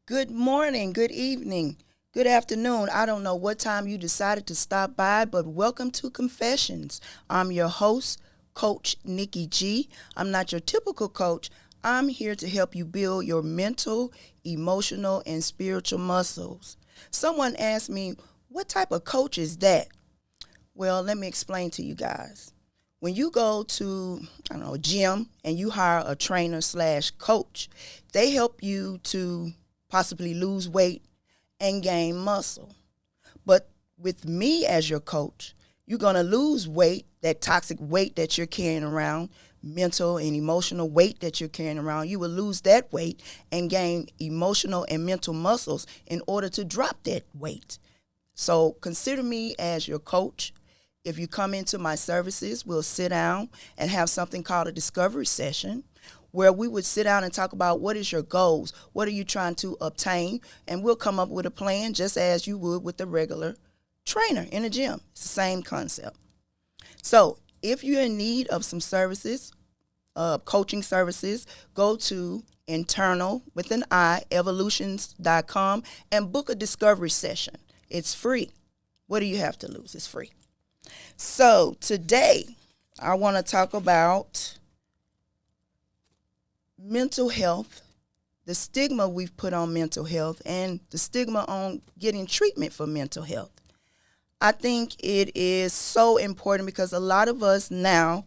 Good morning, good evening, good afternoon. I don't know what time you decided to stop by, but welcome to Confessions. I'm your host, Coach Nikki G. I'm not your typical coach. I'm here to help you build your mental, emotional, and spiritual muscles. Someone asked me, what type of coach is that? Well, let me explain to you guys. When you go to, a gym and you hire a trainer slash coach, they help you to possibly lose weight and gain muscle. But with me as your coach, you're going to lose weight, that toxic weight that you're carrying around, mental and emotional weight that you're carrying around. You will lose that weight and gain emotional and mental muscles in order to drop that weight. So consider me as your coach. If you come into my services, we'll sit down and have something called a discovery session where we would sit down and talk about what is your goals, what are you trying to obtain, and we'll come up with a plan just as you would with a regular trainer in a gym. It's the same concept. So if you're in need of some services, coaching services, go to internal with an I, evolutions.com and book a discovery session. It's free. What do you have to lose? It's free. So today I want to talk about mental health, the stigma we've put on mental health, and the stigma on getting treatment for mental health. I think it is so important because a lot of us now,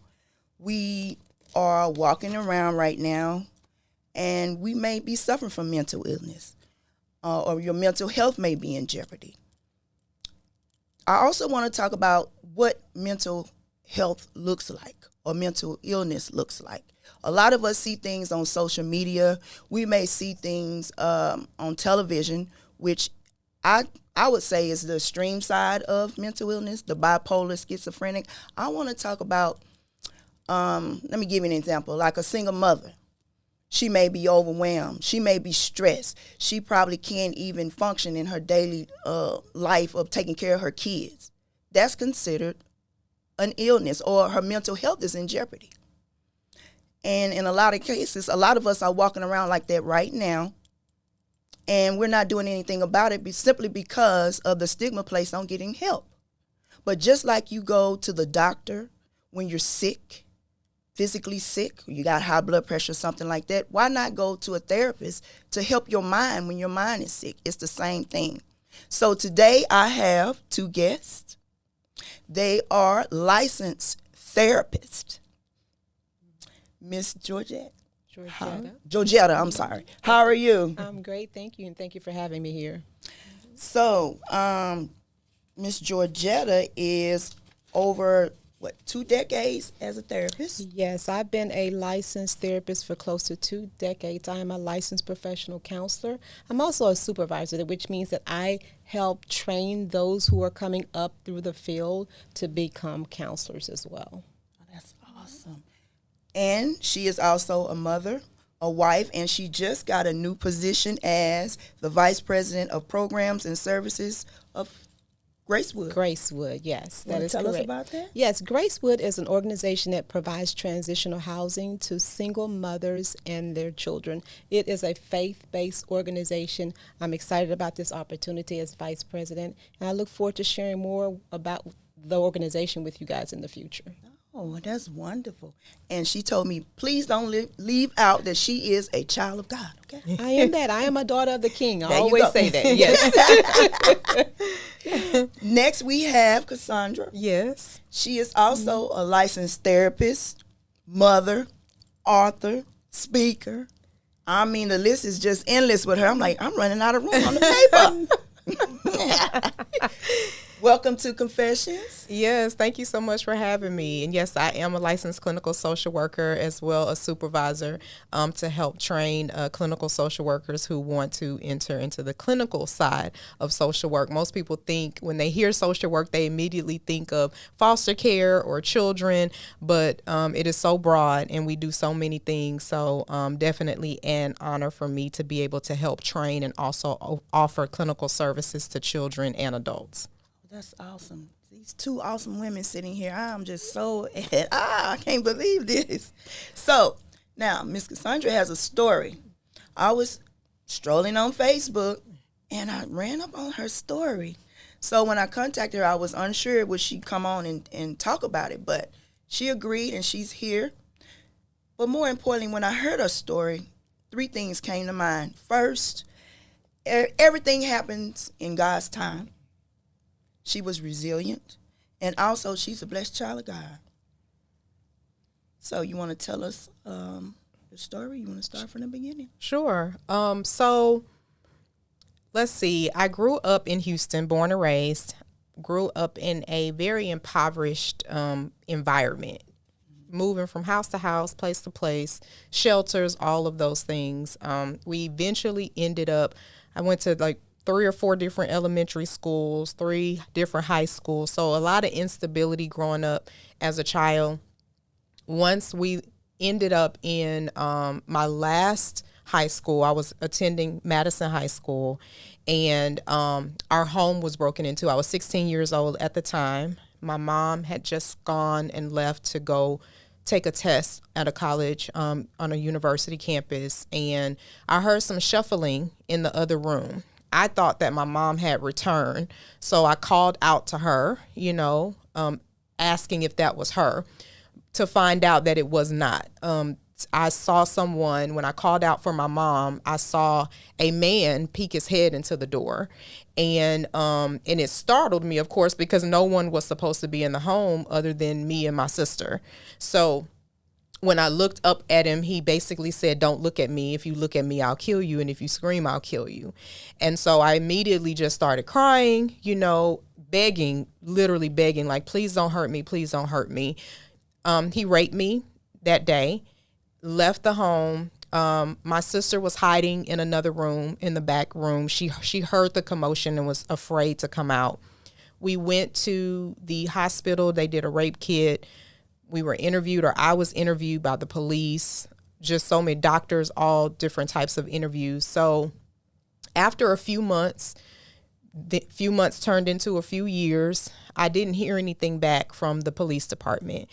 we are walking around right now and we may be suffering from mental illness or your mental health may be in jeopardy. I also want to talk about what mental health looks like or mental illness looks like. A lot of us see things on social media. We may see things on television, which I would say is the extreme side of mental illness, the bipolar, schizophrenic. I want to talk about, let me give you an example, like a single mother. She may be overwhelmed. She may be stressed. She probably can't even function in her daily life of taking care of her kids. That's considered an illness, or her mental health is in jeopardy. And in a lot of cases, a lot of us are walking around like that right now, and we're not doing anything about it simply because of the stigma placed on getting help. But just like you go to the doctor when you're sick, physically sick, you got high blood pressure, something like that, why not go to a therapist to help your mind when your mind is sick? It's the same thing. So today I have two guests. They are licensed therapists. Miss Georgette. Georgetta, I'm sorry. How are you? I'm great, thank you, and thank you for having me here. So, Miss Georgetta is over, 2 decades as a therapist? Yes, I've been a licensed therapist for close to 2 decades. I am a licensed professional counselor. I'm also a supervisor, which means that I help train those who are coming up through the field to become counselors as well. Oh, that's awesome. And she is also a mother, a wife, and she just got a new position as the Vice President of Programs and Services of Gracewood. Gracewood, yes, that is correct. Tell us about that? Yes, Gracewood is an organization that provides transitional housing to single mothers and their children. It is a faith-based organization. I'm excited about this opportunity as Vice President, and I look forward to sharing more about the organization with you guys in the future. Oh, that's wonderful. And she told me, please don't leave out that she is a child of God, okay? I am that. I am a daughter of the King. I There you always go. say that, yes. Next, we have Cassandra. Yes. She is also a licensed therapist, mother, author, speaker. I mean, the list is just endless with her. I'm like, I'm running out of room on the paper. Welcome to Confessions. Yes, thank you so much for having me. And yes, I am a licensed clinical social worker as well as supervisor to help train clinical social workers who want to enter into the clinical side of social work. Most people think when they hear social work, they immediately think of foster care or children, but it is so broad and we do so many things. So definitely an honor for me to be able to help train and also offer clinical services to children and adults. That's awesome. These two awesome women sitting here. I'm just so, I can't believe this. So now Miss Cassandra has a story. I was strolling on Facebook, and I ran up on her story. So when I contacted her, I was unsure would she come on and talk about it, but she agreed, and she's here. But more importantly, when I heard her story, 3 things came to mind. First, everything happens in God's time. She was resilient, and also she's a blessed child of God. So you want to tell us the story? You want to start from the beginning? Sure. So let's see. I grew up in Houston, born and raised, grew up in a very impoverished environment, moving from house to house, place to place, shelters, all of those things. We eventually ended up, I went to like 3 or 4 different elementary schools, 3 different high schools. So a lot of instability growing up as a child. Once we ended up in my last high school, I was attending Madison High School, and our home was broken into. I was 16 years old at the time. My mom had just gone and left to go take a test at a college on a university campus, and I heard some shuffling in the other room. I thought that my mom had returned, so I called out to her, asking if that was her, to find out that it was not. I saw someone, when I called out for my mom, I saw a man peek his head into the door. And it startled me, of course, because no one was supposed to be in the home other than me and my sister. So when I looked up at him, he basically said, "Don't look at me. If you look at me, I'll kill you. And if you scream, I'll kill you." And so I immediately just started crying, begging, literally begging, like, "Please don't hurt me. Please don't hurt me." He raped me that day, left the home. My sister was hiding in another room, in the back room. She heard the commotion and was afraid to come out. We went to the hospital. They did a rape kit. We were interviewed, or I was interviewed by the police, just so many doctors, all different types of interviews. So after a few months, the few months turned into a few years. I didn't hear anything back from the police department.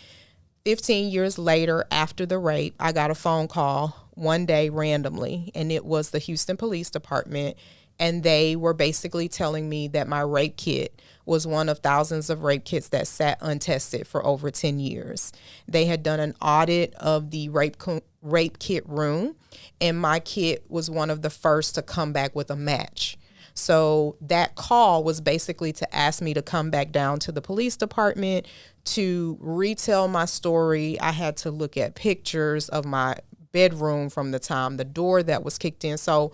15 years later, after the rape, I got a phone call one day randomly, and it was the Houston Police Department, and they were basically telling me that my rape kit was one of thousands of rape kits that sat untested for over 10 years. They had done an audit of the rape kit room, and my kit was one of the first to come back with a match. So that call was basically to ask me to come back down to the police department to retell my story. I had to look at pictures of my bedroom from the time the door that was kicked in. So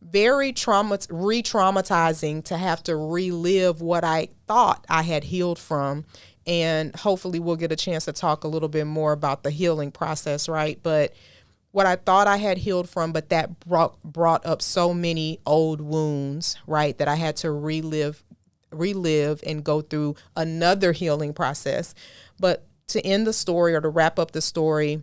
very re-traumatizing to have to relive what I thought I had healed from. And hopefully we'll get a chance to talk a little bit more about the healing process, right? But what I thought I had healed from, but that brought up so many old wounds, right, that I had to relive and go through another healing process. But to end the story, or to wrap up the story,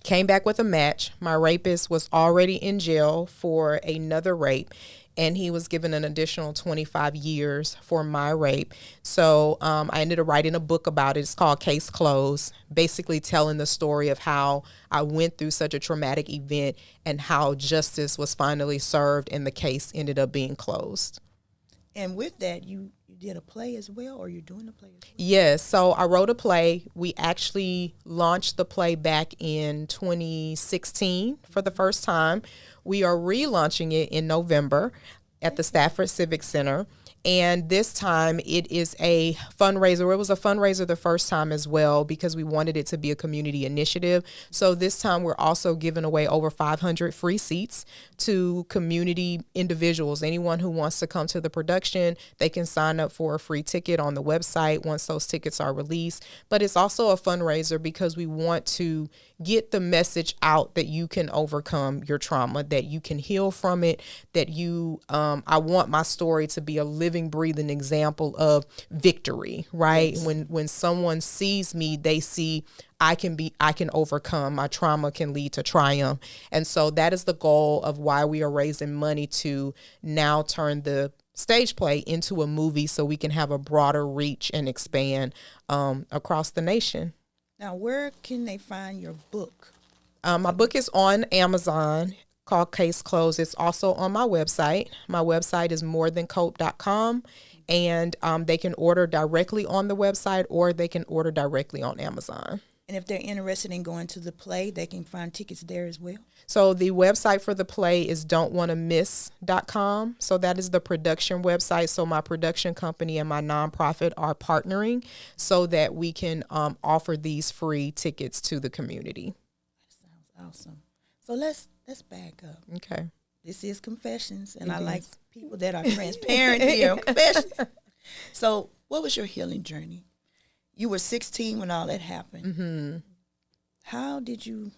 came back with a match. My rapist was already in jail for another rape, and he was given an additional 25 years for my rape. So I ended up writing a book about it. It's called Case Closed, basically telling the story of how I went through such a traumatic event and how justice was finally served and the case ended up being closed. And with that, you did a play as well, or you're doing a play as well? Yes, so I wrote a play. We actually launched the play back in 2016 for the first time. We are relaunching it in November at the Stafford Civic Center. And this time it is a fundraiser. It was a fundraiser the first time as well, because we wanted it to be a community initiative. So this time we're also giving away over 500 free seats to community individuals. Anyone who wants to come to the production, they can sign up for a free ticket on the website once those tickets are released. But it's also a fundraiser because we want to get the message out that you can overcome your trauma, that you can heal from it, that I want my story to be a living, breathing example of victory, right? Yes. When someone sees me, they see I can overcome. My trauma can lead to triumph. And so that is the goal of why we are raising money to now turn the stage play into a movie so we can have a broader reach and expand across the nation. Now, where can they find your book? My book is on Amazon, called Case Closed. It's also on my website. My website is morethancope.com, and they can order directly on the website, or they can order directly on Amazon. And if they're interested in going to the play, they can find tickets there as well. So the website for the play is don'twantamiss.com. So that is the production website. So my production company and my nonprofit are partnering so that we can offer these free tickets to the community. That sounds awesome. So let's back up. Okay. This is Confessions, and It I is. like people that are transparent here on Confessions. So what was your healing journey? You were 16 when all that happened. Mm-hmm. How did you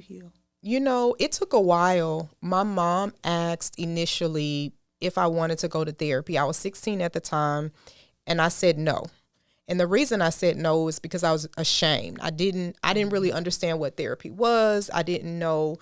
heal? You know, it took a while. My mom asked initially if I wanted to go to therapy. I was 16 at the time, and I said no. And the reason I said no is because I was ashamed. I didn't really understand what therapy was. I didn't know,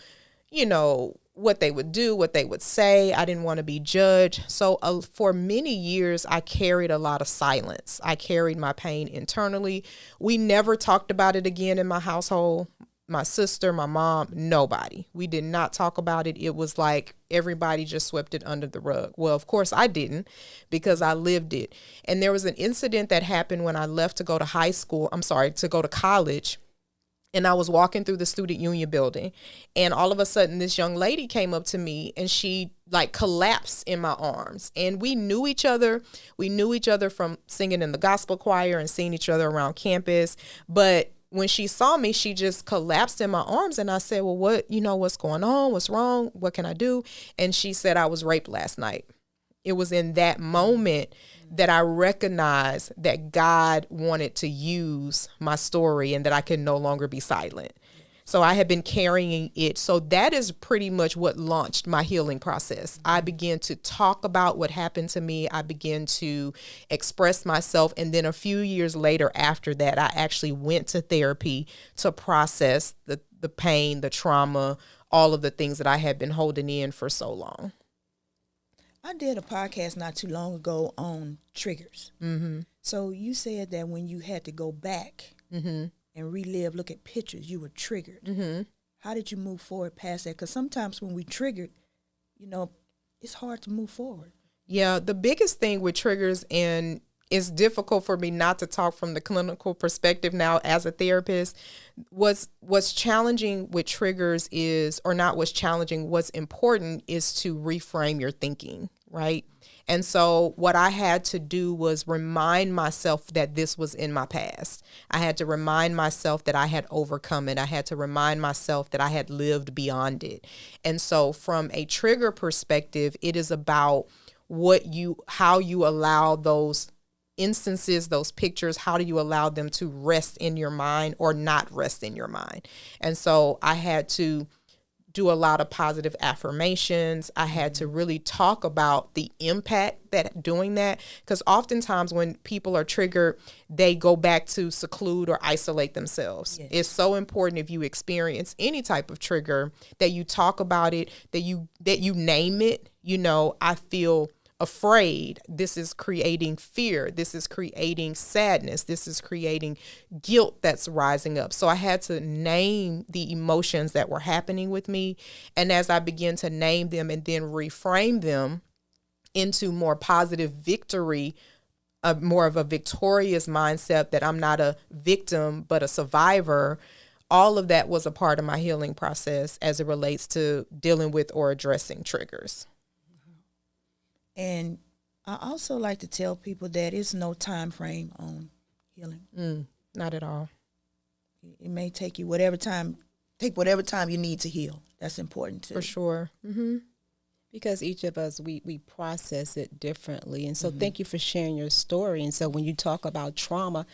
what they would do, what they would say. I didn't want to be judged. So for many years, I carried a lot of silence. I carried my pain internally. We never talked about it again in my household. My sister, my mom, nobody. We did not talk about it. It was like everybody just swept it under the rug. Well, of course I didn't, because I lived it. And there was an incident that happened when I left to go to college. And I was walking through the student union building, and all of a sudden this young lady came up to me, and she collapsed in my arms. And we knew each other. We knew each other from singing in the gospel choir and seeing each other around campus. But when she saw me, she just collapsed in my arms. And I said, well, what's going on? What's wrong? What can I do? And she said, I was raped last night. It was in that moment that I recognized that God wanted to use my story and that I could no longer be silent. So I had been carrying it. So that is pretty much what launched my healing process. I began to talk about what happened to me. I began to express myself. And then a few years later after that, I actually went to therapy to process the pain, the trauma, all of the things that I had been holding in for so long. I did a podcast not too long ago on triggers. Mm-hmm. So you said that when you had to go back Mm-hmm. and relive, look at pictures, you were triggered. Mm-hmm. How did you move forward past that? Because sometimes when we triggered, it's hard to move forward. Yeah, the biggest thing with triggers, and it's difficult for me not to talk from the clinical perspective now as a therapist, what's challenging with triggers is, or not what's challenging, what's important is to reframe your thinking, right? And so what I had to do was remind myself that this was in my past. I had to remind myself that I had overcome it. I had to remind myself that I had lived beyond it. And so from a trigger perspective, it is about how you allow those instances, those pictures, how do you allow them to rest in your mind or not rest in your mind? And so I had to do a lot of positive affirmations. I had to really talk about the impact that doing that, because oftentimes when people are triggered, they go back to seclude or isolate themselves. Yes. It's so important, if you experience any type of trigger, that you talk about it, that you name it. I feel afraid. This is creating fear. This is creating sadness. This is creating guilt that's rising up. So I had to name the emotions that were happening with me. And as I began to name them and then reframe them into more positive victory, more of a victorious mindset, that I'm not a victim, but a survivor, all of that was a part of my healing process as it relates to dealing with or addressing triggers. And I also like to tell people that it's no time frame on healing. Not at all. It may take you whatever time you need to heal. That's important too. For sure. Mm-hmm. Because each of us, we process it differently. And so thank you for sharing your story. And so when you talk about trauma,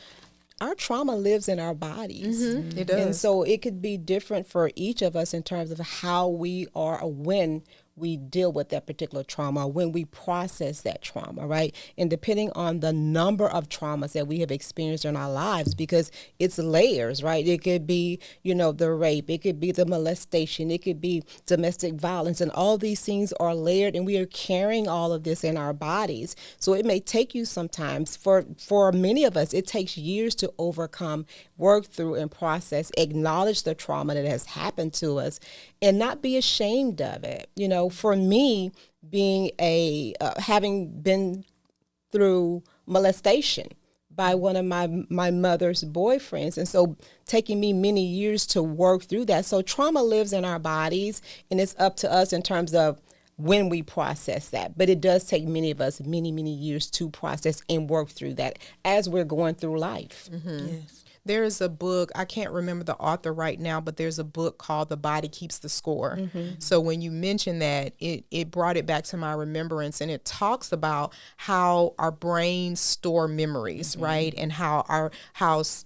our trauma lives in our bodies. Mm-hmm. It does. And so it could be different for each of us in terms of how we are or when we deal with that particular trauma, when we process that trauma, right? And depending on the number of traumas that we have experienced in our lives, because it's layers, right? It could be, the rape, it could be the molestation, it could be domestic violence, and all these things are layered, and we are carrying all of this in our bodies. So it may take you sometimes, for many of us, it takes years to overcome, work through, and process, acknowledge the trauma that has happened to us, and not be ashamed of it. For me, being having been through molestation by one of my mother's boyfriends, and so taking me many years to work through that. So trauma lives in our bodies, and it's up to us in terms of when we process that. But it does take many of us many, many years to process and work through that as we're going through life. Mm-hmm. Yes. There's a book, I can't remember the author right now, but there's a book called The Body Keeps the Score. Mm-hmm. So when you mentioned that, it brought it back to my remembrance, and it talks about how our brains store memories, right? And how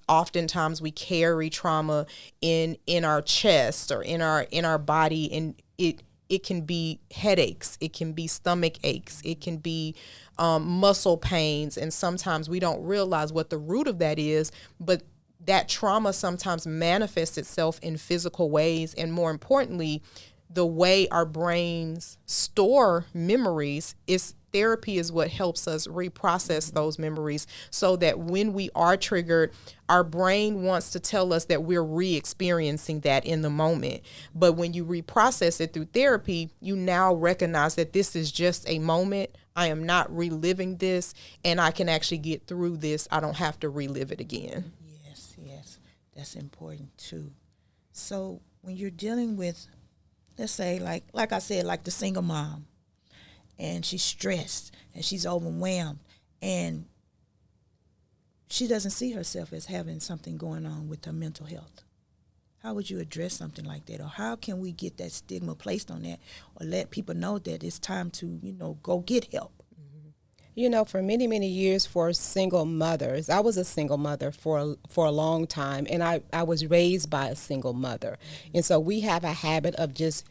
oftentimes we carry trauma in our chest or in our body, and it can be headaches, it can be stomach aches, it can be muscle pains, and sometimes we don't realize what the root of that is, but that trauma sometimes manifests itself in physical ways. And more importantly, the way our brains store memories is therapy is what helps us reprocess those memories, so that when we are triggered, our brain wants to tell us that we're re-experiencing that in the moment. But when you reprocess it through therapy, you now recognize that this is just a moment. I am not reliving this, and I can actually get through this. I don't have to relive it again. Yes, that's important too. So when you're dealing with, let's say, like I said, like the single mom, and she's stressed and she's overwhelmed, and she doesn't see herself as having something going on with her mental health. How would you address something like that? Or how can we get that stigma placed on that, or let people know that it's time to, go get help? For many, many years, for single mothers, I was a single mother for a long time, and I was raised by a single mother. And so we have a habit of just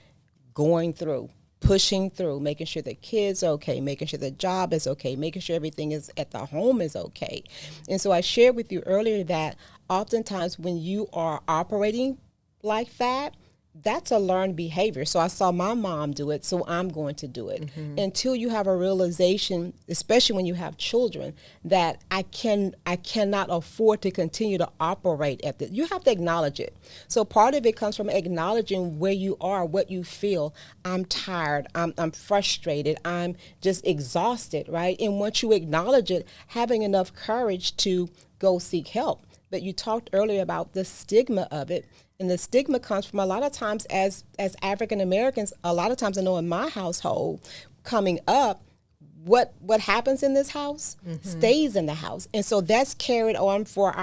going through, pushing through, making sure the kids are okay, making sure the job is okay, making sure everything is at the home is okay. And so I shared with you earlier that oftentimes when you are operating like that, that's a learned behavior. So I saw my mom do it, so I'm going to do it. Mm-hmm. Until you have a realization, especially when you have children, that I cannot afford to continue to operate at this. You have to acknowledge it. So part of it comes from acknowledging where you are, what you feel. I'm tired, I'm frustrated, I'm just exhausted, right? And once you acknowledge it, having enough courage to go seek help. But you talked earlier about the stigma of it. And the stigma comes from a lot of times as African Americans, a lot of times I know in my household coming up, what happens in this house stays in the house. And so that's carried on for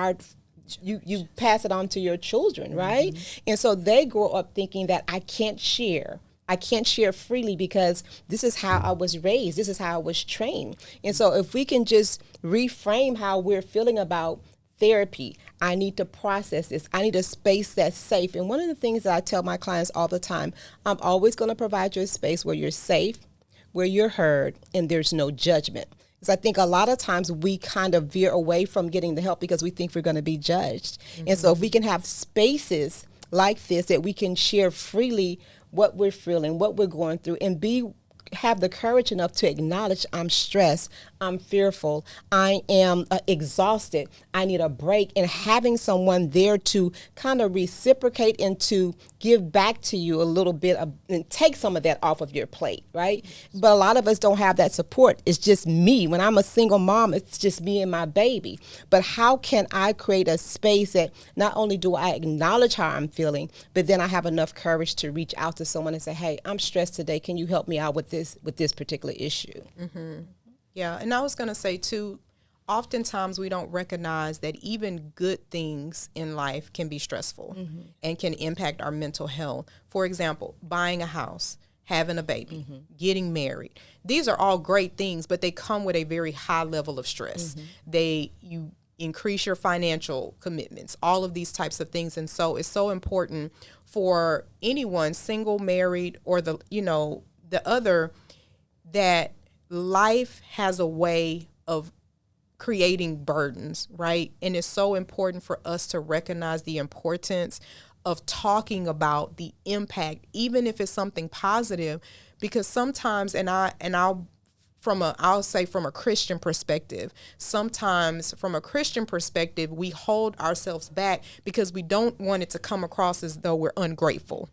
you pass it on to your children, right? Mm-hmm. And so they grow up thinking that I can't share freely because this is how I was raised. This is how I was trained. And so if we can just reframe how we're feeling about therapy, I need to process this. I need a space that's safe. And one of the things that I tell my clients all the time, I'm always going to provide you a space where you're safe, where you're heard, and there's no judgment. Because I think a lot of times we kind of veer away from getting the help because we think we're going to be judged. Mm-hmm. And so if we can have spaces like this that we can share freely what we're feeling, what we're going through, and have the courage enough to acknowledge I'm stressed, I'm fearful, I am exhausted, I need a break, and having someone there to kind of reciprocate and to give back to you a little bit and take some of that off of your plate, right? But a lot of us don't have that support. It's just me. When I'm a single mom, it's just me and my baby. But how can I create a space that not only do I acknowledge how I'm feeling, but then I have enough courage to reach out to someone and say, hey, I'm stressed today. Can you help me out with this particular issue? Mm-hmm. Yeah, and I was going to say, too, oftentimes we don't recognize that even good things in life can be stressful and can impact our mental health. For example, buying a house, having a baby, getting married. These are all great things, but they come with a very high level of stress. You increase your financial commitments, all of these types of things. And so it's so important for anyone, single, married, or the other, that life has a way of creating burdens, right? And it's so important for us to recognize the importance of talking about the impact, even if it's something positive, because sometimes, I'll say from a Christian perspective, sometimes from a Christian perspective, we hold ourselves back because we don't want it to come across as though we're ungrateful,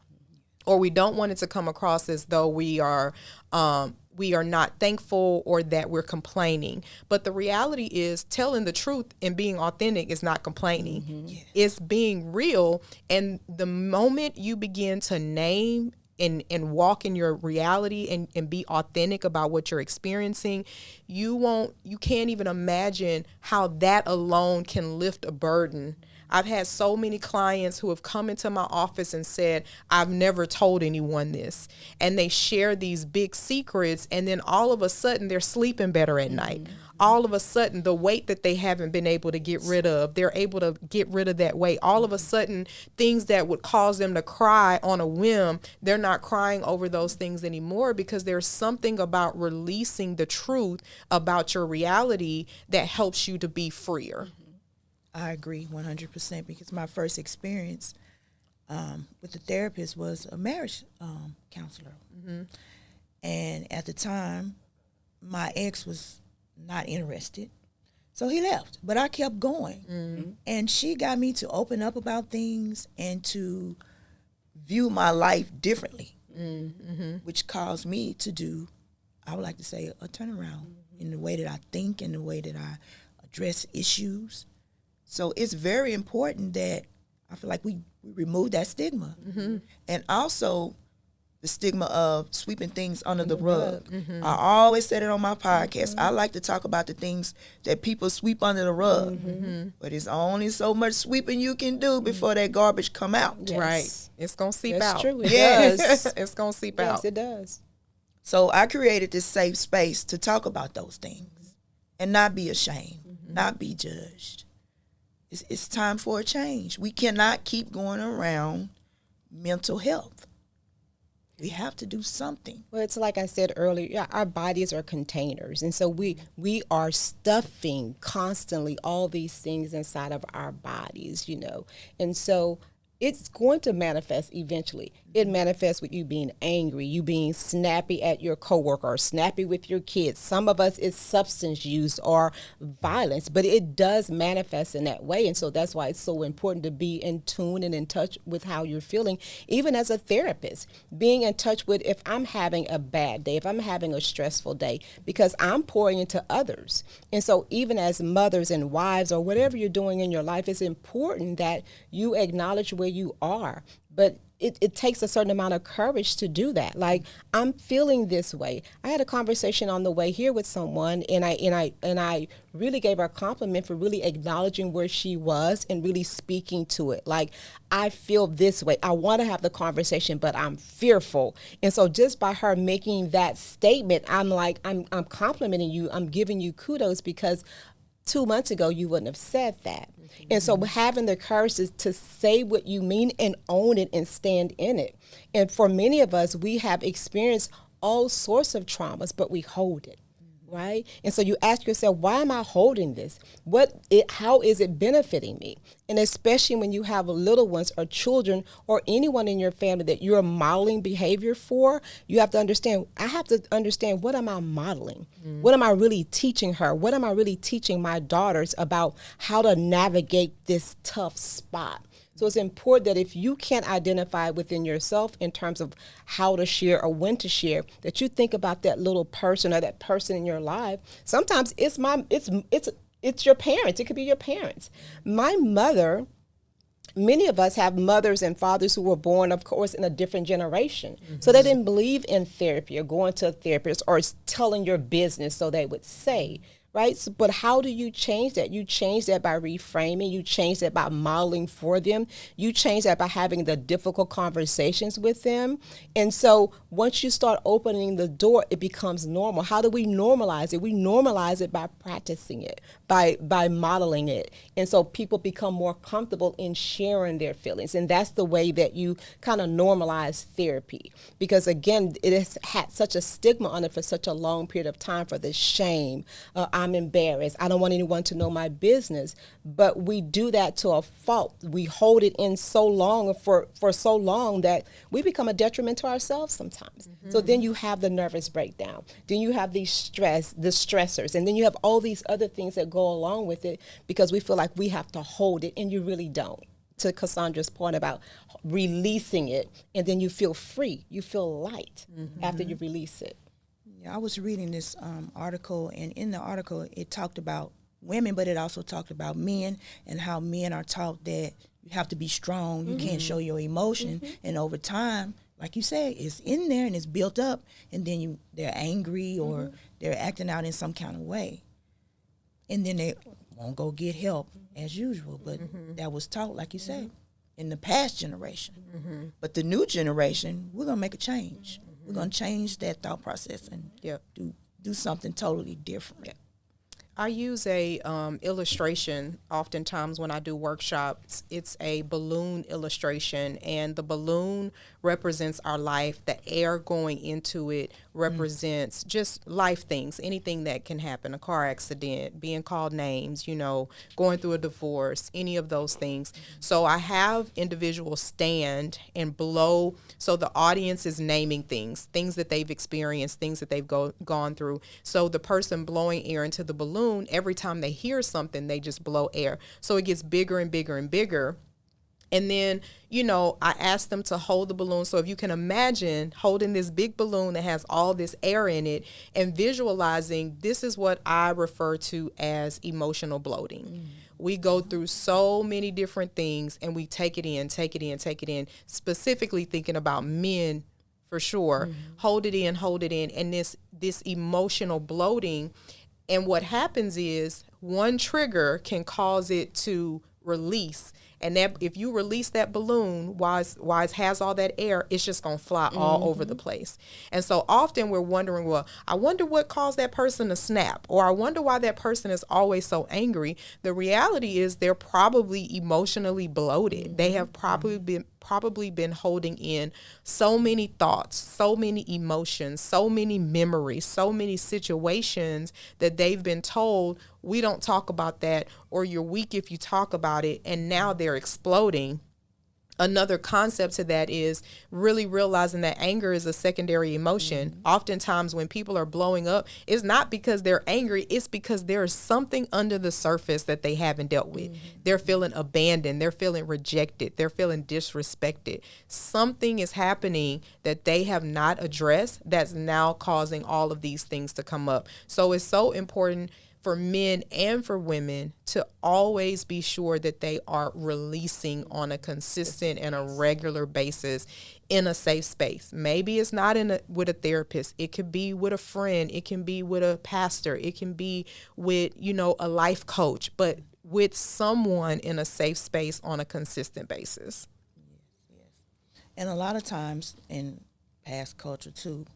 or we don't want it to come across as though we are not thankful, or that we're complaining. But the reality is, telling the truth and being authentic is not complaining. Mm-hmm. Yes. It's being real. And the moment you begin to name and walk in your reality and be authentic about what you're experiencing, you can't even imagine how that alone can lift a burden. I've had so many clients who have come into my office and said, I've never told anyone this. And they share these big secrets, and then all of a sudden they're sleeping better at night. All of a sudden, the weight that they haven't been able to get rid of, they're able to get rid of that weight. All of a sudden, things that would cause them to cry on a whim, they're not crying over those things anymore, because there's something about releasing the truth about your reality that helps you to be freer. I agree 100%, because my first experience with the therapist was a marriage counselor. Mm-hmm. And at the time, my ex was not interested, so he left. But I kept going. Mm-hmm. And she got me to open up about things and to view my life differently, mm-hmm. which caused me to do, I would like to say, a turnaround in the way that I think and the way that I address issues. So it's very important that I feel like we remove that stigma. Mm-hmm. And also the stigma of sweeping things under the rug. Mm-hmm. I always said it on my podcast. Mm-hmm. I like to talk about the things that people sweep under the rug. Mm-hmm. But it's only so much sweeping you can do before that garbage come out. Yes. Right. It's going to seep That's out. True. It yes. does. It's going to seep yes, out. Yes, it does. So I created this safe space to talk about those things and not be ashamed, not be judged. It's time for a change. We cannot keep going around mental health. We have to do something. Well, it's like I said earlier, our bodies are containers. And so we are stuffing constantly all these things inside of our bodies, And so it's going to manifest eventually. It manifests with you being angry, you being snappy at your coworker, or snappy with your kids. Some of us, it's substance use or violence, but it does manifest in that way. And so that's why it's so important to be in tune and in touch with how you're feeling. Even as a therapist, being in touch with if I'm having a bad day, if I'm having a stressful day, because I'm pouring into others. And so even as mothers and wives or whatever you're doing in your life, it's important that you acknowledge where you are. But it takes a certain amount of courage to do that. Like, I'm feeling this way. I had a conversation on the way here with someone, and I really gave her a compliment for really acknowledging where she was and really speaking to it. Like, I feel this way. I want to have the conversation, but I'm fearful. And so just by her making that statement, I'm like, I'm complimenting you. I'm giving you kudos, because 2 months ago, you wouldn't have said that. Mm-hmm. And so having the courage to say what you mean and own it and stand in it. And for many of us, we have experienced all sorts of traumas, but we hold it, right? And so you ask yourself, why am I holding this? How is it benefiting me? And especially when you have little ones or children or anyone in your family that you're modeling behavior for, you have to understand, I have to understand, what am I modeling? Mm. What am I really teaching her? What am I really teaching my daughters about how to navigate this tough spot? So it's important that if you can't identify within yourself in terms of how to share or when to share, that you think about that little person or that person in your life. Sometimes it's your parents. It could be your parents. My mother, many of us have mothers and fathers who were born, of course, in a different generation. Mm-hmm. So they didn't believe in therapy or going to a therapist or telling your business, so they would say. right? So, but how do you change that? You change that by reframing. You change that by modeling for them. You change that by having the difficult conversations with them. And so once you start opening the door, it becomes normal. How do we normalize it? We normalize it by practicing it, by modeling it. And so people become more comfortable in sharing their feelings. And that's the way that you kind of normalize therapy. Because again, it has had such a stigma on it for such a long period of time, for the shame. I'm embarrassed. I don't want anyone to know my business. But we do that to a fault. We hold it in so long, for so long, that we become a detriment to ourselves sometimes. Mm-hmm. So then you have the nervous breakdown. Then you have the stressors. And then you have all these other things that go along with it, because we feel like we have to hold it, and you really don't. To Cassandra's point about releasing it, and then you feel free. You feel light after you release it. Yeah, I was reading this article, and in the article it talked about women, but it also talked about men, and how men are taught that you have to be strong, you can't show your emotion, and over time, like you said, it's in there and it's built up, and then they're angry or they're acting out in some kind of way, and then they won't go get help as usual. But that was taught, like you said, in the past generation. But the new generation, we're gonna make a change. We're going to change that thought process and do something totally different. Yep. I use a illustration oftentimes when I do workshops. It's a balloon illustration, and the balloon represents our life. The air going into it represents just life things, anything that can happen, a car accident, being called names, going through a divorce, any of those things. So I have individuals stand and blow, so the audience is naming things that they've experienced, things that they've gone through. So the person blowing air into the balloon, every time they hear something, they just blow air. So it gets bigger and bigger and bigger. And then, I asked them to hold the balloon. So if you can imagine holding this big balloon that has all this air in it and visualizing, this is what I refer to as emotional bloating. We go through so many different things and we take it in, specifically thinking about men for sure. Hold it in. And this emotional bloating. And what happens is one trigger can cause it to release. And that if you release that balloon while it has all that air, it's just going to fly all over the place. And so often we're wondering, well, I wonder what caused that person to snap, or I wonder why that person is always so angry. The reality is they're probably emotionally bloated. They have probably been holding in so many thoughts, so many emotions, so many memories, so many situations that they've been told, we don't talk about that, or you're weak if you talk about it, and now they're exploding. Another concept to that is really realizing that anger is a secondary emotion. Oftentimes when people are blowing up, it's not because they're angry, it's because there's something under the surface that they haven't dealt with. They're feeling abandoned, they're feeling rejected, they're feeling disrespected. Something is happening that they have not addressed that's now causing all of these things to come up. So it's so important for men and for women to always be sure that they are releasing on a consistent and a regular basis in a safe space. Maybe it's not with a therapist. It could be with a friend. It can be with a pastor. It can be with, a life coach, but with someone in a safe space on a consistent basis. Yes. And a lot of times in past culture too,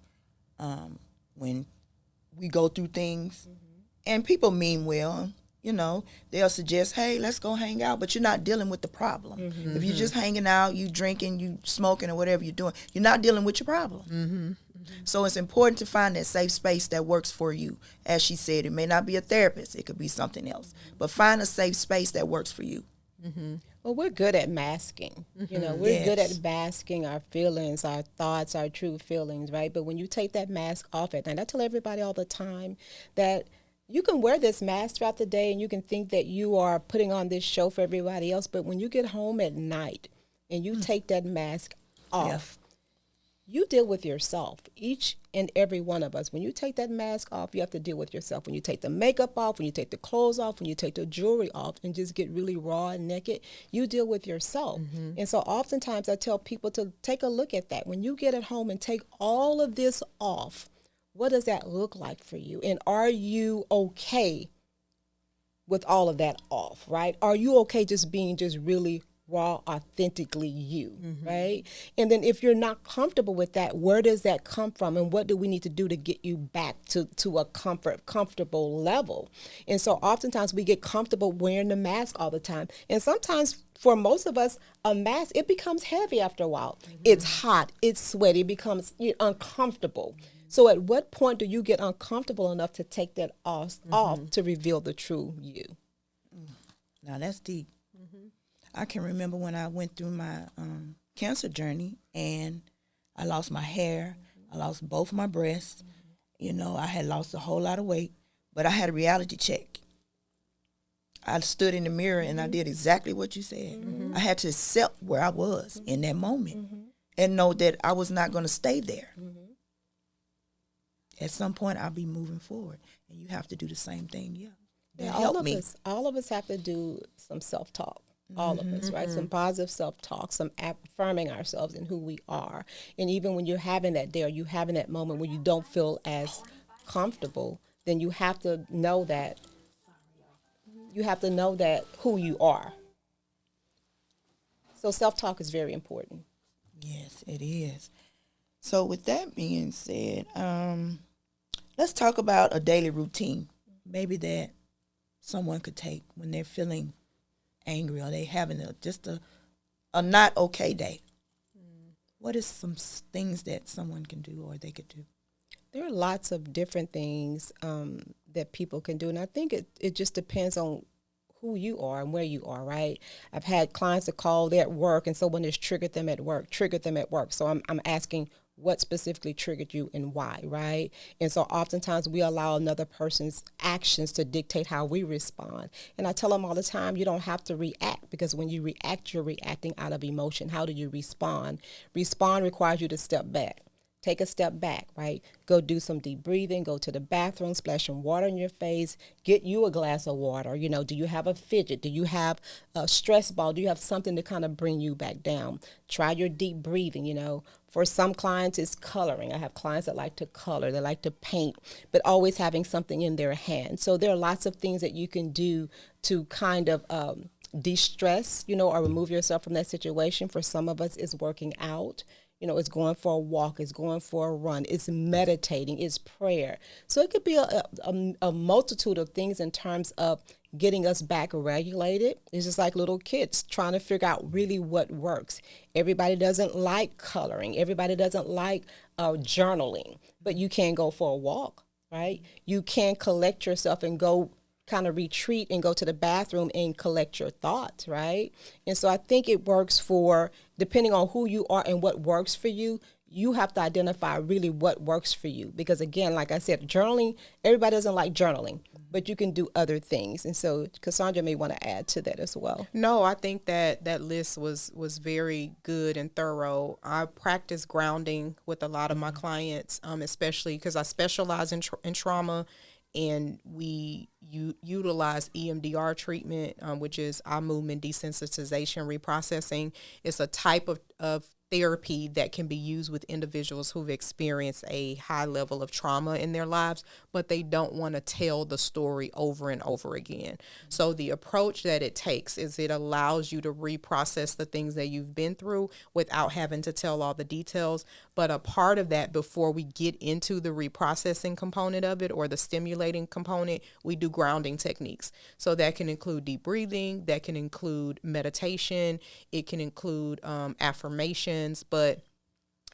when we go through things, and people mean well, they'll suggest, hey, let's go hang out, but you're not dealing with the problem. If you're just hanging out, you drinking, you smoking, or whatever you're doing, you're not dealing with your problem. So it's important to find that safe space that works for you. As she said, it may not be a therapist, it could be something else, but find a safe space that works for you. Well, we're good at masking. We're good at masking our feelings, our thoughts, our true feelings, right? But when you take that mask off at night, I tell everybody all the time that you can wear this mask throughout the day and you can think that you are putting on this show for everybody else. But when you get home at night and you take that mask off, you deal with yourself. Each and every one of us, when you take that mask off, you have to deal with yourself. When you take the makeup off, when you take the clothes off, when you take the jewelry off and just get really raw and naked, you deal with yourself. And so oftentimes I tell people to take a look at that. When you get at home and take all of this off, What does that look like for you? And are you okay with all of that off, right? Are you okay just being just really raw, authentically you, right? And then if you're not comfortable with that, where does that come from? And what do we need to do to get you back to a comfortable level? And so oftentimes we get comfortable wearing the mask all the time. And sometimes for most of us, a mask, it becomes heavy after a while. It's hot, it's sweaty, it becomes uncomfortable. So at what point do you get uncomfortable enough to take that off to reveal the true you? Now that's deep. I can remember when I went through my cancer journey and I lost my hair, I lost both my breasts. You know, I had lost a whole lot of weight, but I had a reality check. I stood in the mirror and I did exactly what you said. I had to accept where I was in that moment and know that I was not going to stay there. At some point, I'll be moving forward, and you have to do the same thing. Yeah, that helped me. All of us have to do some self-talk. All of us, right? Some positive self-talk, some affirming ourselves and who we are. And even when you're having that day or you having that moment where you don't feel as comfortable, then you have to know that. You have to know that who you are. So self-talk is very important. Yes, it is. So with that being said, let's talk about a daily routine, maybe that someone could take when they're feeling angry or they having a not okay day. What is some things that someone can do or they could do? There are lots of different things that people can do, and I think it just depends on who you are and where you are, right? I've had clients that call, they're at work, and someone has triggered them at work. So I'm asking, what specifically triggered you and why, right? And so oftentimes we allow another person's actions to dictate how we respond. And I tell them all the time, you don't have to react, because when you react, you're reacting out of emotion. How do you respond? Respond requires you to step back. Take a step back, right? Go do some deep breathing, go to the bathroom, splash some water in your face, get you a glass of water. You know, do you have a fidget? Do you have a stress ball? Do you have something to kind of bring you back down? Try your deep breathing, you know. For some clients, it's coloring. I have clients that like to color, they like to paint, but always having something in their hand. So there are lots of things that you can do to kind of de-stress, you know, or remove yourself from that situation. For some of us, it's working out. You know, it's going for a walk, it's going for a run, it's meditating, it's prayer. So it could be a multitude of things in terms of getting us back regulated. It's just like little kids trying to figure out really what works. Everybody doesn't like coloring. Everybody doesn't like journaling, but you can go for a walk, right? You can collect yourself and go kind of retreat and go to the bathroom and collect your thoughts, right? And so I think it works for, depending on who you are and what works for you, you have to identify really what works for you. Because again, like I said, journaling, everybody doesn't like journaling, but you can do other things. And so Cassandra may want to add to that as well. No, I think that list was very good and thorough. I practice grounding with a lot of my clients, especially because I specialize in trauma, and we utilize EMDR treatment, which is eye movement desensitization reprocessing. It's a type of therapy that can be used with individuals who've experienced a high level of trauma in their lives, but they don't want to tell the story over and over again. So the approach that it takes is it allows you to reprocess the things that you've been through without having to tell all the details. But a part of that, before we get into the reprocessing component of it or the stimulating component, we do grounding techniques. So that can include deep breathing, that can include meditation, it can include affirmation, but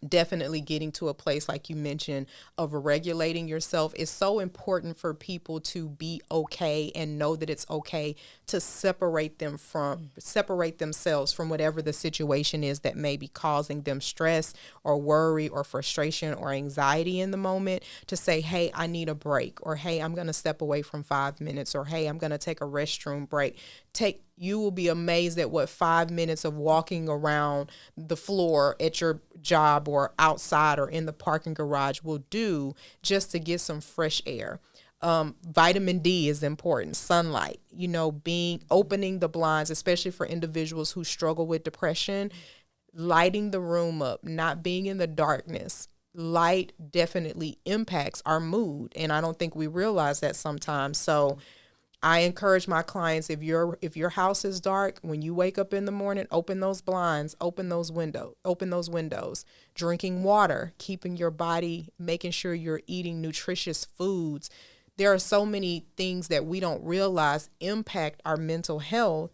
definitely getting to a place, like you mentioned, of regulating yourself is so important for people to be okay and know that it's okay to separate themselves from whatever the situation is that may be causing them stress or worry or frustration or anxiety in the moment, to say, hey, I need a break, or hey, I'm going to step away from 5 minutes, or hey, I'm going to take a restroom break. You will be amazed at what 5 minutes of walking around the floor at your job or outside or in the parking garage will do just to get some fresh air. Vitamin D is important. Sunlight, opening the blinds, especially for individuals who struggle with depression, lighting the room up, not being in the darkness. light definitely impacts our mood, and I don't think we realize that sometimes. So I encourage my clients, if your house is dark, when you wake up in the morning, open those blinds, open those windows, drinking water, keeping your body, making sure you're eating nutritious foods. There are so many things that we don't realize impact our mental health,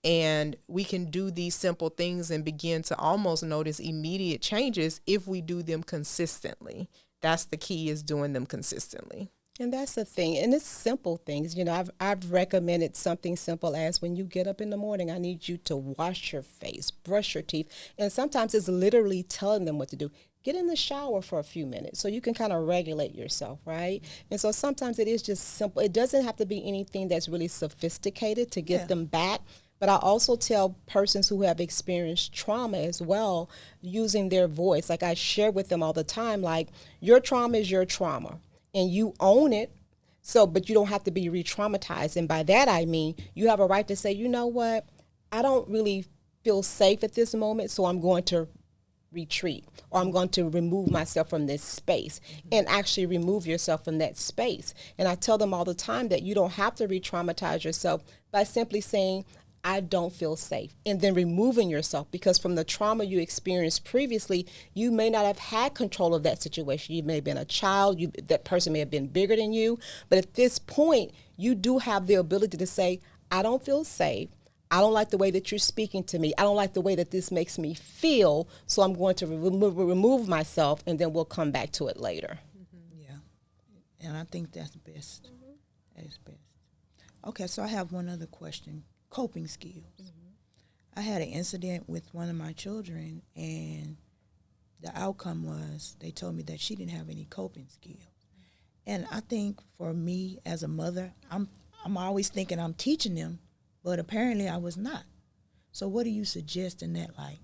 and we can do these simple things and begin to almost notice immediate changes if we do them consistently. That's the key, is doing them consistently. And that's the thing. And it's simple things. I've recommended something simple as when you get up in the morning, I need you to wash your face, brush your teeth. And sometimes it's literally telling them what to do. Get in the shower for a few minutes so you can kind of regulate yourself, right? And so sometimes it is just simple. It doesn't have to be anything that's really sophisticated to get them back. But I also tell persons who have experienced trauma as well, using their voice. Like I share with them all the time, like, your trauma is your trauma. And you own it, but you don't have to be re-traumatized. And by that I mean, you have a right to say, you know what, I don't really feel safe at this moment, so I'm going to retreat, or I'm going to remove myself from this space, and actually remove yourself from that space. And I tell them all the time that you don't have to re-traumatize yourself by simply saying, I don't feel safe, and then removing yourself, because from the trauma you experienced previously, you may not have had control of that situation. You may have been a child, that person may have been bigger than you, but at this point, you do have the ability to say, I don't feel safe. I don't like the way that you're speaking to me. I don't like the way that this makes me feel, so I'm going to remove myself, and then we'll come back to it later. Yeah, and I think that's best. That is best. Okay, so I have one other question. Coping skills. I had an incident with one of my children, and the outcome was they told me that she didn't have any coping skills. And I think for me as a mother, I'm always thinking I'm teaching them, but apparently I was not. So what do you suggest in that light?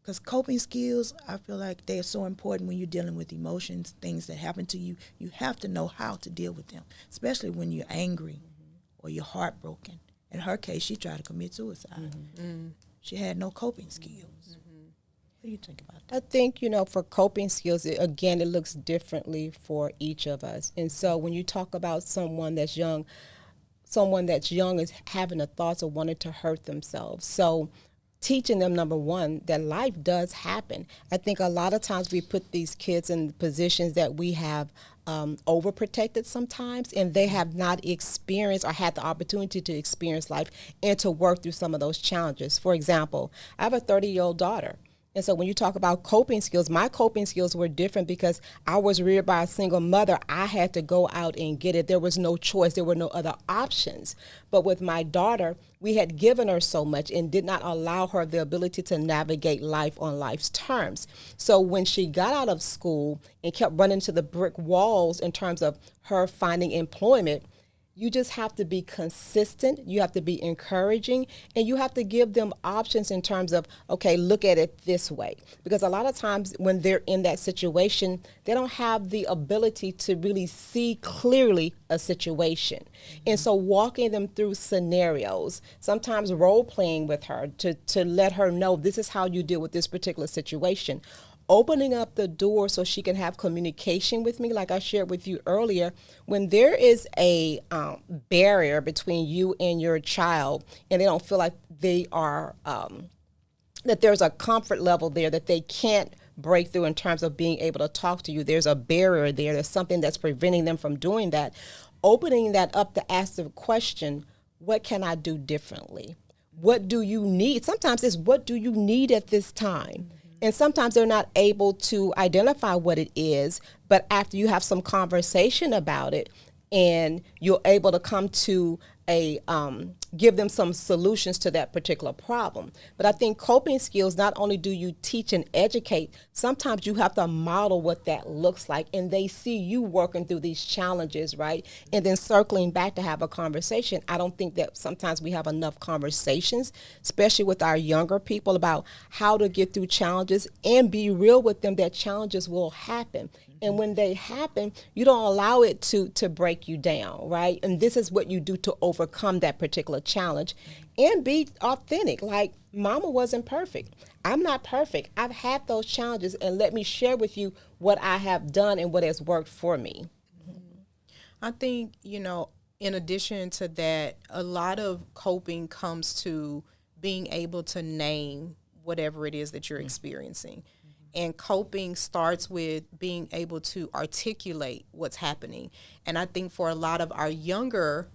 Because coping skills, I feel like they're so important when you're dealing with emotions, things that happen to you. You have to know how to deal with them, especially when you're angry or you're heartbroken. In her case, she tried to commit suicide. She had no coping skills. What do you think about that? I think, for coping skills, it looks differently for each of us. And so when you talk about someone that's young is having the thoughts of wanting to hurt themselves. So teaching them, number one, that life does happen. I think a lot of times we put these kids in positions that we have overprotected sometimes, and they have not experienced or had the opportunity to experience life and to work through some of those challenges. For example, I have a 30-year-old daughter. And so when you talk about coping skills, my coping skills were different because I was reared by a single mother. I had to go out and get it. There was no choice. There were no other options. But with my daughter, we had given her so much and did not allow her the ability to navigate life on life's terms. So when she got out of school and kept running to the brick walls in terms of her finding employment, you just have to be consistent, you have to be encouraging, and you have to give them options in terms of, okay, look at it this way. Because a lot of times when they're in that situation, they don't have the ability to really see clearly a situation. And so walking them through scenarios, sometimes role playing with her to let her know this is how you deal with this particular situation. Opening up the door so she can have communication with me, like I shared with you earlier. When there is a barrier between you and your child, and they don't feel like they are, that there's a comfort level there that they can't break through in terms of being able to talk to you. There's a barrier there. There's something that's preventing them from doing that. Opening that up to ask the question, what can I do differently? What do you need? Sometimes it's what do you need at this time? And sometimes they're not able to identify what it is, but after you have some conversation about it and you're able to come to give them some solutions to that particular problem. But I think coping skills, not only do you teach and educate, sometimes you have to model what that looks like, and they see you working through these challenges, right? And then circling back to have a conversation. I don't think that sometimes we have enough conversations, especially with our younger people, about how to get through challenges and be real with them that challenges will happen. And when they happen, you don't allow it to break you down, right? And this is what you do to overcome that particular challenge and be authentic. Like, mama wasn't perfect. I'm not perfect. I've had those challenges, and let me share with you what I have done and what has worked for me. I think, in addition to that, a lot of coping comes to being able to name whatever it is that you're experiencing. And coping starts with being able to articulate what's happening. And I think for a lot of our younger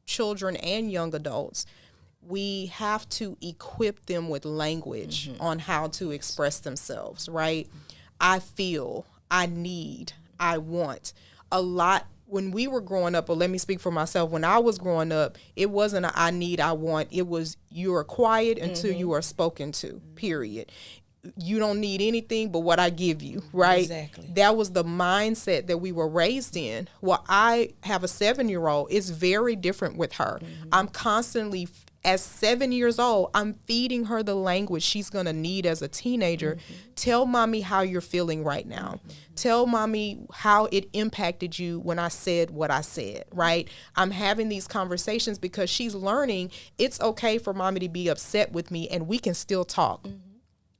children and young adults, we have to equip them with language on how to express themselves, right? I feel, I need, I want. A lot when we were growing up, or let me speak for myself, when I was growing up, it wasn't a I need, I want. It was you are quiet until you are spoken to, period. You don't need anything but what I give you, right? Exactly. That was the mindset that we were raised in. Well, I have a 7-year-old. It's very different with her. I'm constantly, as 7 years old, I'm feeding her the language she's going to need as a teenager. Tell mommy how you're feeling right now. Tell mommy how it impacted you when I said what I said, right? I'm having these conversations because she's learning it's okay for mommy to be upset with me and we can still talk.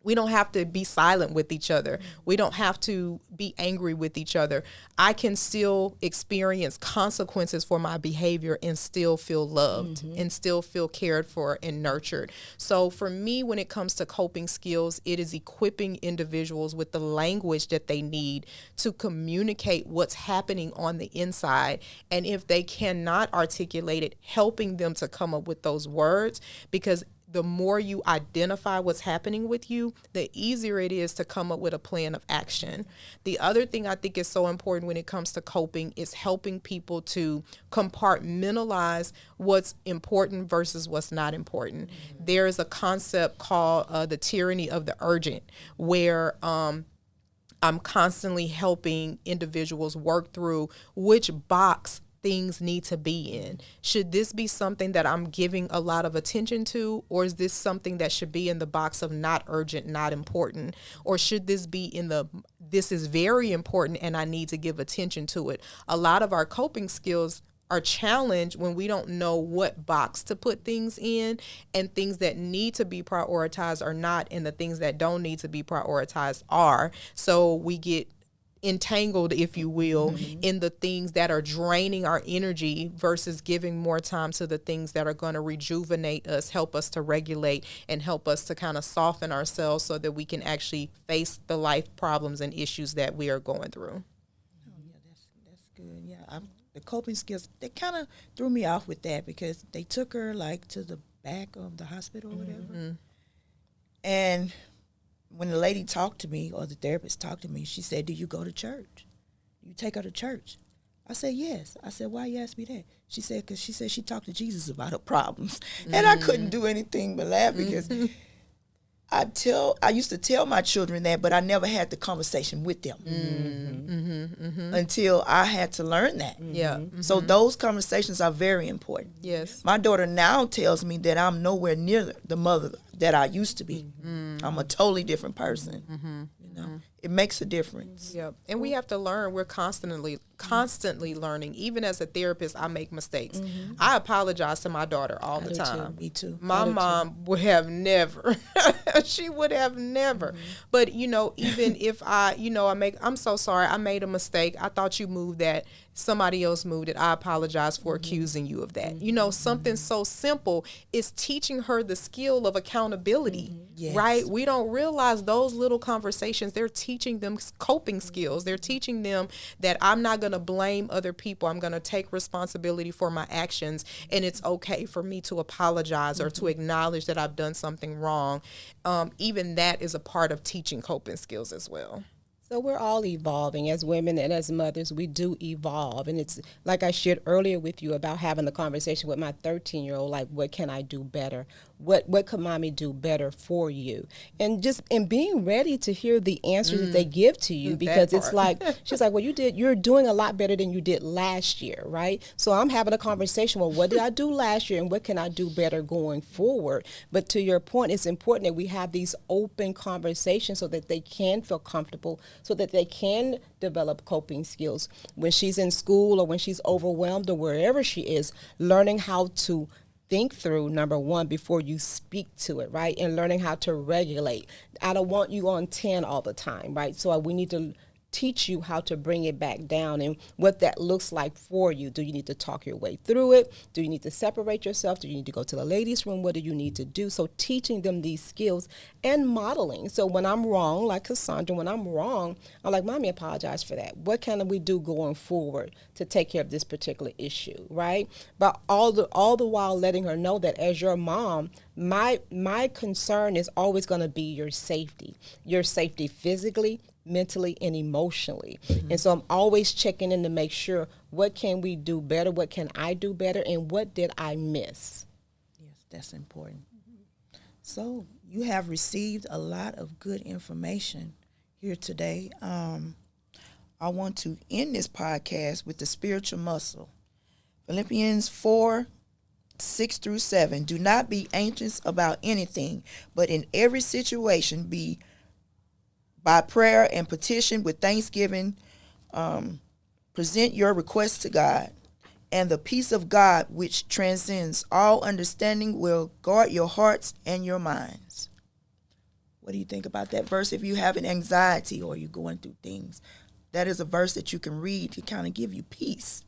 We don't have to be silent with each other. We don't have to be angry with each other. I can still experience consequences for my behavior and still feel loved and still feel cared for and nurtured. So for me, when it comes to coping skills, it is equipping individuals with the language that they need to communicate what's happening on the inside. And if they cannot articulate it, helping them to come up with those words, because the more you identify what's happening with you, the easier it is to come up with a plan of action. The other thing I think is so important when it comes to coping is helping people to compartmentalize what's important versus what's not important. There is a concept called the tyranny of the urgent, where I'm constantly helping individuals work through which box things need to be in. Should this be something that I'm giving a lot of attention to, or is this something that should be in the box of not urgent, not important? Or should this be in the this is very important and I need to give attention to it? A lot of our coping skills are challenged when we don't know what box to put things in, and things that need to be prioritized are not, and the things that don't need to be prioritized are. So we get entangled, if you will, in the things that are draining our energy versus giving more time to the things that are going to rejuvenate us, help us to regulate, and help us to kind of soften ourselves so that we can actually face the life problems and issues that we are going through. Oh, yeah, that's good. Yeah, the coping skills, they kind of threw me off with that because they took her like to the back of the hospital or whatever. And when the lady talked to me, or the therapist talked to me, she said, do you go to church? You take her to church? I said, yes. I said, why you ask me that? She said, because she said she talked to Jesus about her problems. And I couldn't do anything but laugh because I used to tell my children that, but I never had the conversation with them until I had to learn that. Yeah. So those conversations are very important. Yes. My daughter now tells me that I'm nowhere near the mother that I used to be. I'm a totally different person. You know, it makes a difference. Yep. And we have to learn. We're constantly learning. Even as a therapist, I make mistakes. I apologize to my daughter all the time. Me too. My mom would have never. She would have never. But, even if I'm so sorry, I made a mistake. I thought you moved that. Somebody else moved it. I apologize for accusing you of that. Something so simple is teaching her the skill of accountability, Yes. right? We don't realize those little conversations. They're teaching them coping skills. They're teaching them that I'm not going to blame other people. I'm going to take responsibility for my actions, and it's okay for me to apologize or to acknowledge that I've done something wrong. Even that is a part of teaching coping skills as well. So we're all evolving as women, and as mothers, we do evolve. And it's like I shared earlier with you about having the conversation with my 13-year-old, like, what can I do better? what could mommy do better for you? And being ready to hear the answers that they give to you, because it's like, she's like, well, you're doing a lot better than you did last year, right? So I'm having a conversation, well, what did I do last year and what can I do better going forward? But to your point, it's important that we have these open conversations so that they can feel comfortable, so that they can develop coping skills when she's in school or when she's overwhelmed or wherever she is, learning how to think through, number one, before you speak to it, right? And learning how to regulate. I don't want you on 10 all the time, right? So we need to teach you how to bring it back down and what that looks like for you. Do you need to talk your way through it? Do you need to separate yourself? Do you need to go to the ladies' room? What do you need to do? So teaching them these skills and modeling. So when I'm wrong, like Cassandra, when I'm wrong, I'm like, Mommy, apologize for that. What can we do going forward to take care of this particular issue, right? But all the while letting her know that as your mom, my concern is always going to be your safety physically, mentally, and emotionally. And so I'm always checking in to make sure, what can we do better? What can I do better? And what did I miss? Yes, that's important. So you have received a lot of good information here today. I want to end this podcast with the spiritual muscle. Philippians 4:6-7. Do not be anxious about anything, but in every situation be by prayer and petition with thanksgiving, present your requests to God, and the peace of God, which transcends all understanding, will guard your hearts and your minds. What do you think about that verse? If you have an anxiety or you're going through things, that is a verse that you can read to kind of give you peace.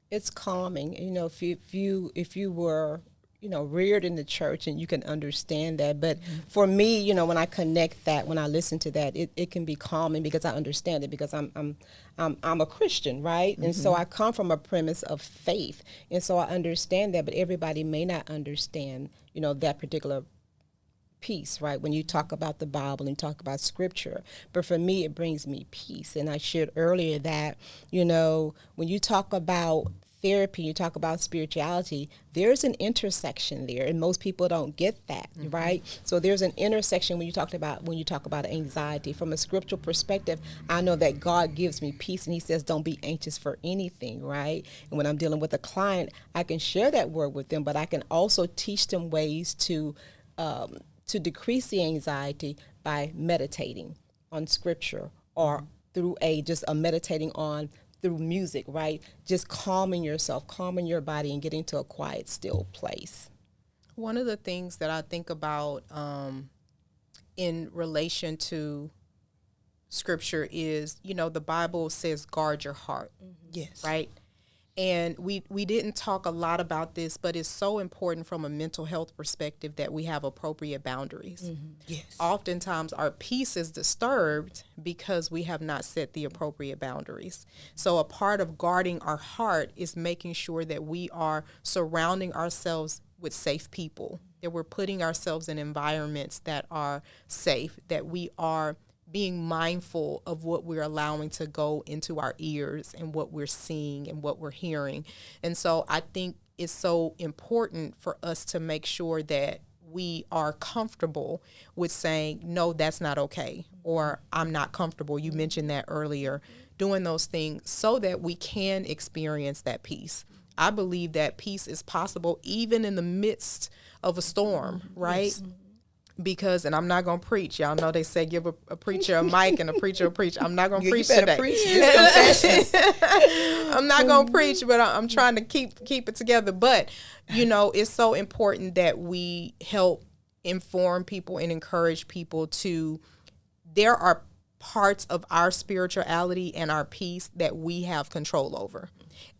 It's calming. If you were reared in the church, and you can understand that. But for me, when I connect that, when I listen to that, it can be calming because I understand it, because I'm a Christian, right? And so I come from a premise of faith, and so I understand that. But everybody may not understand, that particular piece, right? When you talk about the Bible and you talk about scripture. But for me, it brings me peace. And I shared earlier that, when you talk about therapy, you talk about spirituality, there's an intersection there, and most people don't get that, right? So there's an intersection when you talk about anxiety. From a scriptural perspective, I know that God gives me peace, and he says don't be anxious for anything, right? And when I'm dealing with a client, I can share that word with them, but I can also teach them ways to decrease the anxiety by meditating on scripture, or through meditating on through music, right? Just calming yourself, calming your body, and getting to a quiet, still place. One of the things that I think about in relation to scripture is, the Bible says guard your heart. Yes. Right? And we didn't talk a lot about this, but it's so important from a mental health perspective that we have appropriate boundaries. Yes. Oftentimes our peace is disturbed because we have not set the appropriate boundaries. So a part of guarding our heart is making sure that we are surrounding ourselves with safe people, that we're putting ourselves in environments that are safe, that we are being mindful of what we're allowing to go into our ears and what we're seeing and what we're hearing. And so I think it's so important for us to make sure that we are comfortable with saying, no, that's not okay, or I'm not comfortable. You mentioned that earlier, doing those things so that we can experience that peace. I believe that peace is possible even in the midst of a storm, right? Yes. Because, and I'm not going to preach. Y'all know they say give a preacher a mic and a preacher a preach. I'm not going to preach today. Preach this confession. I'm not going to preach, but I'm trying to keep it together. But, it's so important that we help inform people and encourage people there are parts of our spirituality and our peace that we have control over.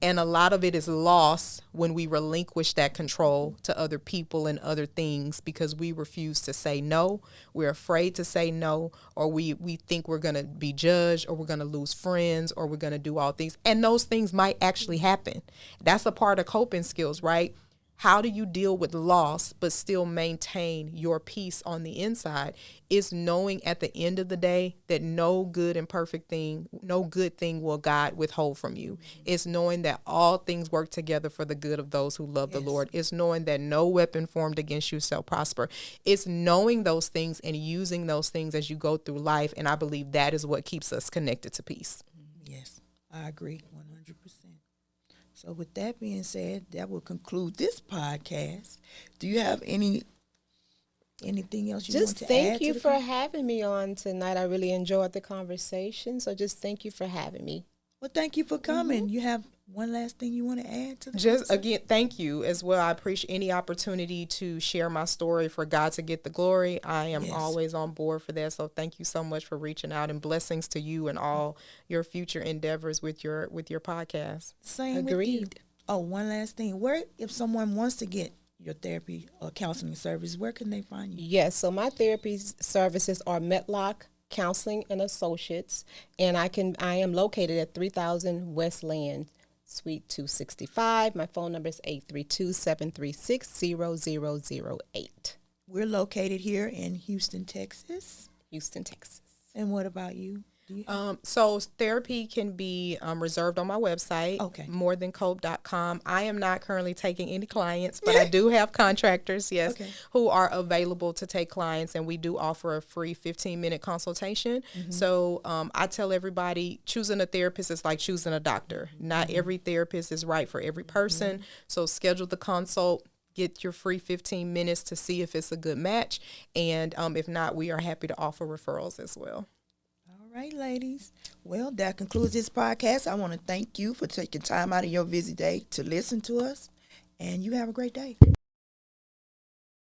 And a lot of it is lost when we relinquish that control to other people and other things because we refuse to say no. We're afraid to say no, or we think we're going to be judged, or we're going to lose friends, or we're going to do all things. And those things might actually happen. That's a part of coping skills, right? how do you deal with loss but still maintain your peace on the inside, is knowing at the end of the day that no good thing will God withhold from you. It's knowing that all things work together for the good of those who love the Lord. It's knowing that no weapon formed against you shall prosper. It's knowing those things and using those things as you go through life. And I believe that is what keeps us connected to peace. Yes, I agree 100%. So with that being said, that will conclude this podcast. Do you have anything else you want Just to add? thank you for having me on tonight. I really enjoyed the conversation. So just thank you for having me. Well, thank you for coming. You have one last thing you want to add to the Just conversation? again, thank you as well. I appreciate any opportunity to share my story for God to get the glory. I am always on board for that. So thank you so much for reaching out, and blessings to you and all your future endeavors with your podcast. Same with you. Agreed. Oh, one last thing. Where, if someone wants to get your therapy or counseling service, where can they find you? Yes, so my therapy services are Medlock Counseling and Associates, and I am located at 3000 West Land, Suite 265. My phone number is 832-736-0008. We're located here in Houston, Texas. Houston, Texas. And what about you? So therapy can be reserved on my website, Okay. morethancope.com. I am not currently taking any clients, but I do have contractors, who are available to take clients, and we do offer a free 15-minute consultation. So I tell everybody, choosing a therapist is like choosing a doctor. Not every therapist is right for every person. So schedule the consult. Get your free 15 minutes to see if it's a good match. And if not, we are happy to offer referrals as well. All right, ladies. Well, that concludes this podcast. I want to thank you for taking time out of your busy day to listen to us, and you have a great day.